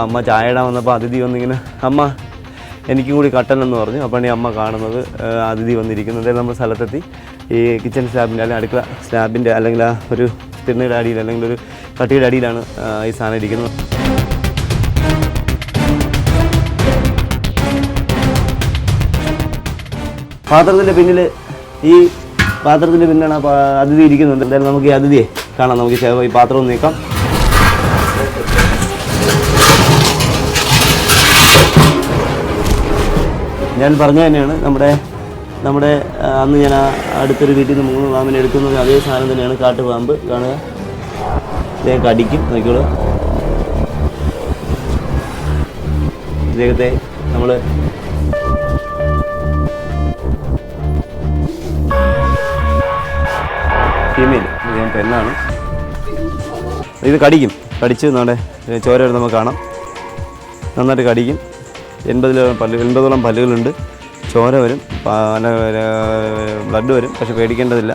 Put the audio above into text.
അമ്മ ചായ ഇടാൻ വന്നപ്പോൾ അതിഥി വന്നിങ്ങനെ അമ്മ എനിക്കും കൂടി കട്ടനെന്ന് പറഞ്ഞു. അപ്പോൾ ഈ അമ്മ കാണുന്നത് അതിഥി വന്നിരിക്കുന്നത് നമ്മുടെ സ്ഥലത്തെത്തി. ഈ കിച്ചൺ സ്ലാബിൻ്റെ അല്ലെങ്കിൽ അടുക്കള സ്ലാബിൻ്റെ അല്ലെങ്കിൽ ആ ഒരു തിണ്ണയുടെ അടിയിൽ അല്ലെങ്കിൽ ഒരു കട്ടിയുടെ അടിയിലാണ് ഈ സാധനം ഇരിക്കുന്നത്. പാത്രത്തിൻ്റെ പിന്നിലാണ് അതിഥി ഇരിക്കുന്നുണ്ട്. എന്തായാലും നമുക്ക് ഈ അതിഥിയെ കാണാം. നമുക്ക് ഈ പാത്രം ഒന്ന് നീക്കാം. ഞാൻ പറഞ്ഞു തന്നെയാണ് നമ്മുടെ അന്ന് ഞാൻ അടുത്തൊരു വീട്ടിൽ നിന്ന് 3 പാമ്പിനെ എടുക്കുന്നത് അതേ സാധനം തന്നെയാണ് കാട്ടുപാമ്പ്. കാണുക, ഇദ്ദേഹം കടിക്കും. നോക്കിക്കോളൂ, ഇദ്ദേഹത്തെ നമ്മൾ ഫീമെയിൽ, ഇദ്ദേഹം പെണ്ണാണ്. ഇത് കടിച്ച് നമ്മുടെ ചോര വരെ നമുക്ക് കാണാം. നന്നായിട്ട് കടിക്കും. 80ഓളം പല്ലുകളുണ്ട്. ചോര വരും, ബ്ലഡ് വരും. പക്ഷെ പേടിക്കേണ്ടതില്ല.